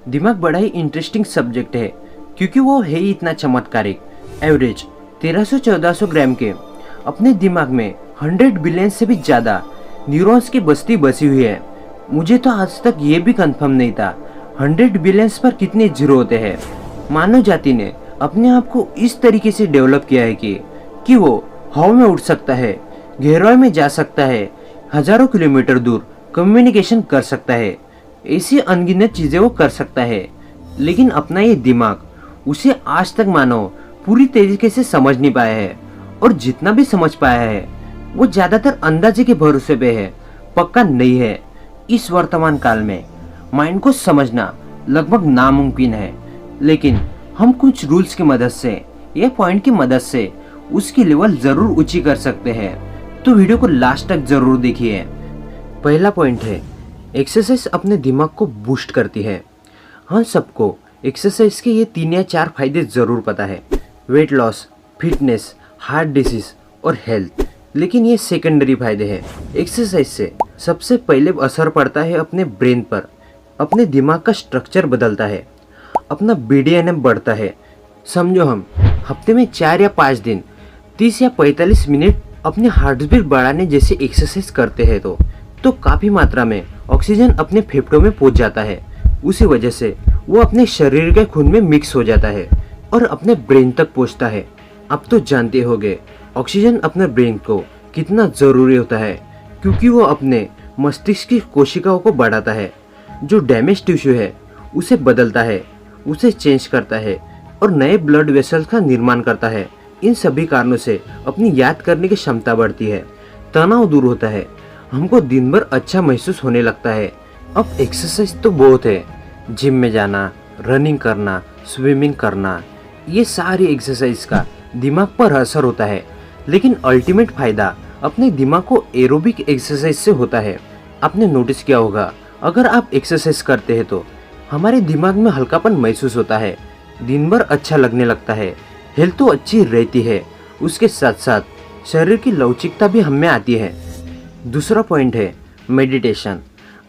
दिमाग बड़ा ही interesting subject है क्योंकि वो है ही इतना चमत्कारिक। एवरेज 1300-1400 ग्राम के अपने दिमाग में 100 बिलियन से भी ज़्यादा न्यूरॉन्स की बस्ती बसी हुई है। मुझे तो आज तक ये भी कंफर्म नहीं था 100 बिलियंस पर कितने जीरो होते हैं। मानव जाति ने अपने आप को इस तरीके से डेवलप किया है कि वो हवा में उड़ सकता है, गहराई में जा सकता है, हजारों किलोमीटर दूर कम्युनिकेशन कर सकता है, ऐसी अनगिनत चीजें वो कर सकता है। लेकिन अपना ये दिमाग उसे आज तक मानव पूरी तरीके से समझ नहीं पाया है, और जितना भी समझ पाया है वो ज्यादातर अंदाजे के भरोसे पे है, पक्का नहीं है। इस वर्तमान काल में माइंड को समझना लगभग नामुमकिन है, लेकिन हम कुछ रूल्स की मदद से या पॉइंट की मदद से उसकी लेवल जरूर ऊंची कर सकते हैं। तो वीडियो को लास्ट तक जरूर देखिए। पहला पॉइंट है, एक्सरसाइज अपने दिमाग को बूस्ट करती है। हम सबको एक्सरसाइज के ये 3 या 4 फायदे जरूर पता है, weight loss, fitness, heart disease और हेल्थ। लेकिन ये सेकेंडरी फायदे हैं। एक्सरसाइज से सबसे पहले असर पड़ता है अपने ब्रेन पर। अपने दिमाग का स्ट्रक्चर बदलता है, अपना BDNF बढ़ता है। समझो हम हफ्ते में 4 या 5 दिन 30 या 45 मिनट अपने हार्ट बीट बढ़ाने जैसे एक्सरसाइज करते हैं तो काफ़ी मात्रा में ऑक्सीजन अपने फेफड़ों में पहुंच जाता है। उसी वजह से वो अपने शरीर के खून में मिक्स हो जाता है और अपने ब्रेन तक पहुंचता है। अब तो जानते होंगे ऑक्सीजन अपने ब्रेन को कितना ज़रूरी होता है, क्योंकि वो अपने मस्तिष्क की कोशिकाओं को बढ़ाता है, जो डैमेज टिश्यू है उसे बदलता है, उसे चेंज करता है और नए ब्लड वेसल्स का निर्माण करता है। इन सभी कारणों से अपनी याद करने की क्षमता बढ़ती है, तनाव दूर होता है, हमको दिन भर अच्छा महसूस होने लगता है। अब एक्सरसाइज तो बहुत है, जिम में जाना, रनिंग करना, स्विमिंग करना, ये सारी एक्सरसाइज का दिमाग पर असर होता है। लेकिन अल्टीमेट फायदा अपने दिमाग को एरोबिक एक्सरसाइज से होता है। आपने नोटिस किया होगा, अगर आप एक्सरसाइज करते हैं तो हमारे दिमाग में हल्कापन महसूस होता है, दिन भर अच्छा लगने लगता है, हेल्थ तो अच्छी रहती है, उसके साथ साथ शरीर की लवचिकता भी हम में आती है। दूसरा पॉइंट है मेडिटेशन।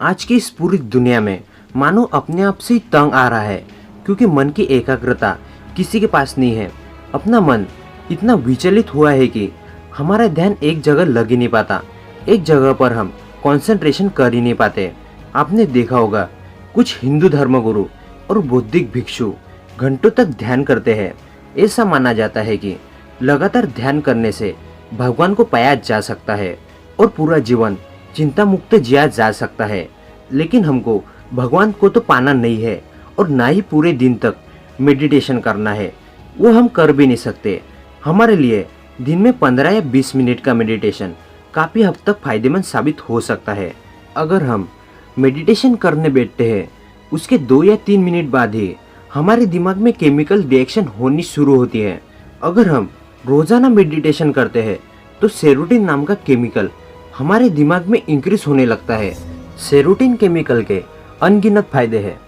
आज की इस पूरी दुनिया में मानो अपने आप से ही तंग आ रहा है, क्योंकि मन की एकाग्रता किसी के पास नहीं है। अपना मन इतना विचलित हुआ है कि हमारा ध्यान एक जगह लग ही नहीं पाता, एक जगह पर हम कंसंट्रेशन कर ही नहीं पाते। आपने देखा होगा कुछ हिंदू धर्मगुरु और बौद्धिक भिक्षु घंटों तक ध्यान करते हैं। ऐसा माना जाता है कि लगातार ध्यान करने से भगवान को पाया जा सकता है और पूरा जीवन चिंता मुक्त जिया जा सकता है। लेकिन हमको भगवान को तो पाना नहीं है और ना ही पूरे दिन तक मेडिटेशन करना है, वो हम कर भी नहीं सकते। हमारे लिए दिन में 15 या 20 मिनट का मेडिटेशन काफ़ी हद तक फायदेमंद साबित हो सकता है। अगर हम मेडिटेशन करने बैठते हैं, उसके 2 या 3 मिनट बाद ही हमारे दिमाग में केमिकल रिएक्शन होनी शुरू होती है। अगर हम रोज़ाना मेडिटेशन करते हैं तो सेरोटिन नाम का केमिकल हमारे दिमाग में इंक्रीज होने लगता है। सेरोटिन केमिकल के अनगिनत फायदे हैं।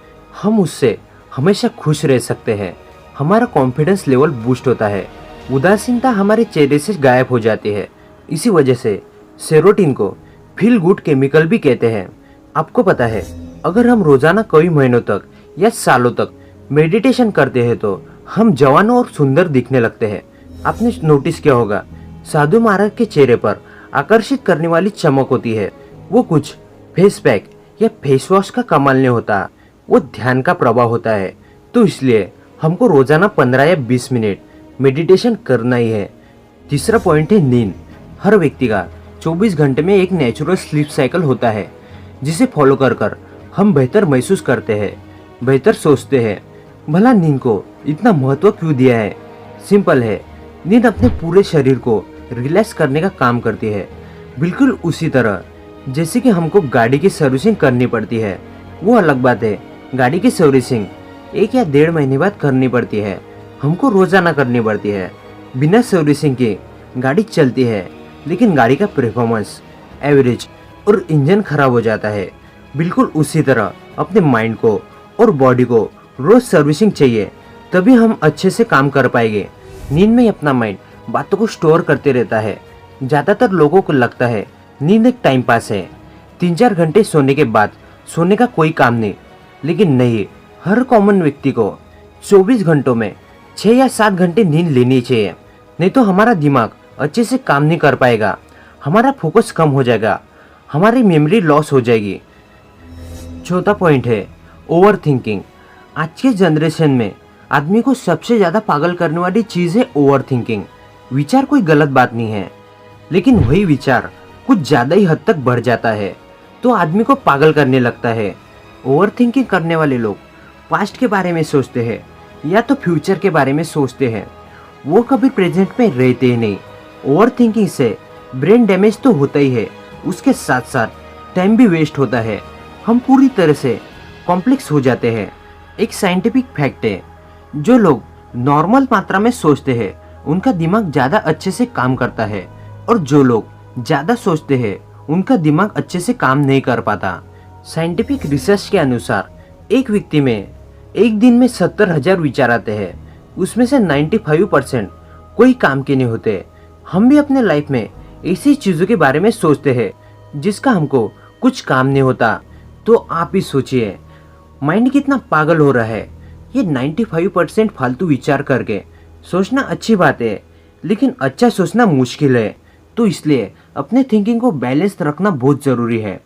हम उससे हमेशा खुश रह सकते हैं, हमारा कॉन्फिडेंस लेवल बूस्ट होता है, उदासीनता हमारे चेहरे से गायब हो जाती है। इसी वजह से सेरोटिन को फील गुड केमिकल भी कहते हैं। आपको पता है, अगर हम रोजाना कई महीनों तक या सालों तक मेडिटेशन करते हैं तो हम जवान और सुंदर दिखने लगते हैं। आपने नोटिस किया होगा, साधु महाराज के चेहरे पर आकर्षित करने वाली चमक होती है, वो कुछ फेस पैक या फेस वॉश का कमाल नहीं होता, वो ध्यान का प्रभाव होता है। तो इसलिए हमको रोजाना 15 या 20 मिनट मेडिटेशन करना ही है। तीसरा पॉइंट है नींद। हर व्यक्ति का 24 घंटे में एक नेचुरल स्लीप साइकिल होता है, जिसे फॉलो कर हम बेहतर महसूस करते हैं, बेहतर सोचते हैं। भला नींद को इतना महत्व क्यों दिया है? सिंपल है, नींद अपने पूरे शरीर को रिलैक्स करने का काम करती है, बिल्कुल उसी तरह जैसे कि हमको गाड़ी की सर्विसिंग करनी पड़ती है। वो अलग बात है, गाड़ी की सर्विसिंग 1 या 1.5 महीने बाद करनी पड़ती है, हमको रोजाना करनी पड़ती है। बिना सर्विसिंग के गाड़ी चलती है, लेकिन गाड़ी का परफॉर्मेंस, एवरेज और इंजन खराब हो जाता है। बिल्कुल उसी तरह अपने माइंड को और बॉडी को रोज सर्विसिंग चाहिए, तभी हम अच्छे से काम कर पाएंगे। नींद में अपना माइंड बातों को स्टोर करते रहता है। ज़्यादातर लोगों को लगता है नींद एक टाइम पास है, 3-4 घंटे सोने के बाद सोने का कोई काम नहीं। लेकिन नहीं, हर कॉमन व्यक्ति को 24 घंटों में 6 या 7 घंटे नींद लेनी चाहिए, नहीं तो हमारा दिमाग अच्छे से काम नहीं कर पाएगा, हमारा फोकस कम हो जाएगा, हमारी मेमोरी लॉस हो जाएगी। चौथा पॉइंट है ओवर थिंकिंग। आज के जनरेशन में आदमी को सबसे ज़्यादा पागल करने वाली चीज़ है ओवर थिंकिंग। विचार कोई गलत बात नहीं है, लेकिन वही विचार कुछ ज़्यादा ही हद तक बढ़ जाता है तो आदमी को पागल करने लगता है। ओवर थिंकिंग करने वाले लोग पास्ट के बारे में सोचते हैं या तो फ्यूचर के बारे में सोचते हैं, वो कभी प्रेजेंट में रहते ही नहीं। ओवर थिंकिंग से ब्रेन डैमेज तो होता ही है, उसके साथ साथ टाइम भी वेस्ट होता है, हम पूरी तरह से कॉम्प्लेक्स हो जाते हैं। एक साइंटिफिक फैक्ट है, जो लोग नॉर्मल मात्रा में सोचते हैं उनका दिमाग ज़्यादा अच्छे से काम करता है, और जो लोग ज़्यादा सोचते हैं उनका दिमाग अच्छे से काम नहीं कर पाता। साइंटिफिक रिसर्च के अनुसार एक व्यक्ति में एक दिन में 70,000 विचार आते हैं, उसमें से 95% कोई काम के नहीं होते। हम भी अपने लाइफ में ऐसी चीज़ों के बारे में सोचते हैं जिसका हमको कुछ काम नहीं होता। तो आप ही सोचिए माइंड कितना पागल हो रहा है। ये 95% फालतू विचार करके सोचना अच्छी बात है, लेकिन अच्छा सोचना मुश्किल है। तो इसलिए अपने थिंकिंग को बैलेंस रखना बहुत ज़रूरी है।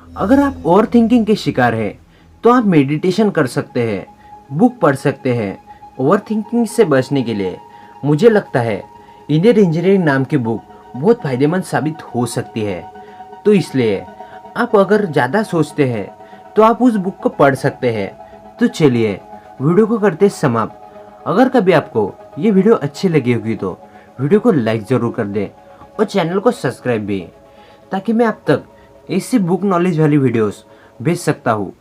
अगर आप ओवर थिंकिंग के शिकार हैं तो आप मेडिटेशन कर सकते हैं, बुक पढ़ सकते हैं। ओवर थिंकिंग से बचने के लिए मुझे लगता है इंडियन इंजीनियरिंग नाम की बुक बहुत फ़ायदेमंद साबित हो सकती है। तो इसलिए आप अगर ज़्यादा सोचते हैं तो आप उस बुक को पढ़ सकते हैं। तो चलिए वीडियो को करते समाप्त। अगर कभी आपको ये वीडियो अच्छी लगी होगी तो वीडियो को लाइक ज़रूर कर दें और चैनल को सब्सक्राइब भी, ताकि मैं आप तक ऐसी बुक नॉलेज वाली वीडियोस भेज सकता हूँ